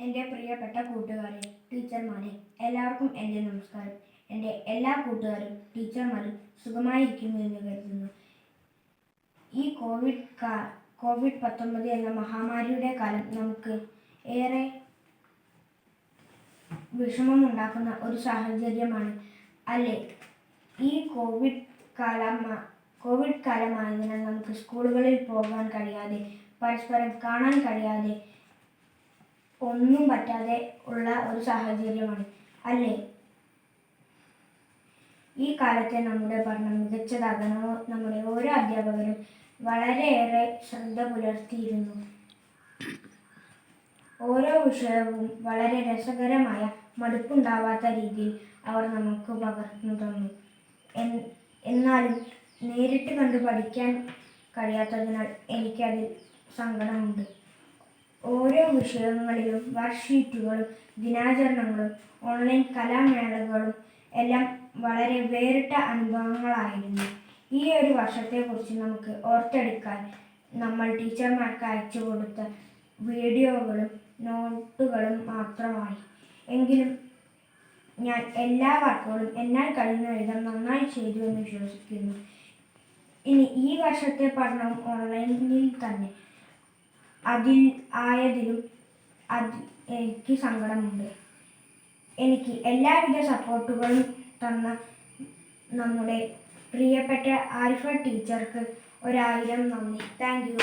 എൻ്റെ പ്രിയപ്പെട്ട കൂട്ടുകാരെ, ടീച്ചർമാരെ, എല്ലാവർക്കും എൻ്റെ നമസ്കാരം. എൻ്റെ എല്ലാ കൂട്ടുകാരും ടീച്ചർമാരും സുഖമായിരിക്കുന്നു എന്ന് കരുതുന്നു. ഈ കോവിഡ്-19 എന്ന മഹാമാരിയുടെ കാലം നമുക്ക് ഏറെ വിഷമമുണ്ടാക്കുന്ന ഒരു സാഹചര്യമാണ് അല്ലേ? ഈ കോവിഡ് കാലമായതിനാൽ നമുക്ക് സ്കൂളുകളിൽ പോകാൻ കഴിയാതെ, പരസ്പരം കാണാൻ കഴിയാതെ, ഒന്നും പറ്റാതെ ഉള്ള ഒരു സാഹചര്യമാണ് അല്ലേ? ഈ കാലത്തെ നമ്മുടെ പഠനം മികച്ചതാകാൻ നമ്മുടെ ഓരോ അധ്യാപകരും വളരെയേറെ ശ്രദ്ധ പുലർത്തിയിരുന്നു. ഓരോ വിഷയവും വളരെ രസകരമായ, മടുപ്പുണ്ടാവാത്ത രീതിയിൽ അവർ നമുക്ക് പകർന്നു തന്നു. എന്നാലും നേരിട്ട് കണ്ടു പഠിക്കാൻ കഴിയാത്തതിനാൽ എനിക്കതിൽ സങ്കടമുണ്ട്. ഓരോ വിഷയങ്ങളിലും വർക്ക്ഷീറ്റുകളും ദിനാചരണങ്ങളും ഓൺലൈൻ കലാമേളകളും എല്ലാം വളരെ വേറിട്ട അനുഭവങ്ങളായിരുന്നു. ഈ ഒരു വർഷത്തെക്കുറിച്ച് നമുക്ക് ഓർത്തെടുക്കാൻ നമ്മൾ ടീച്ചർമാർക്ക് അയച്ചു കൊടുത്ത വീഡിയോകളും നോട്ടുകളും മാത്രമായി. എങ്കിലും ഞാൻ എല്ലാ വർക്കുകളും എന്നാൽ കഴിയുന്ന വിധം നന്നായി ചെയ്തു എന്ന് വിശ്വസിക്കുന്നു. ഇനി ഈ വർഷത്തെ പഠനം ഓൺലൈനിൽ തന്നെ ആയതിലും എനിക്ക് സങ്കടമുണ്ട്. എനിക്ക് എല്ലാവിധ സപ്പോർട്ടുകളും തന്ന നമ്മുടെ പ്രിയപ്പെട്ട ആരിഫ ടീച്ചർക്ക് 1000 നന്ദി. Thank you.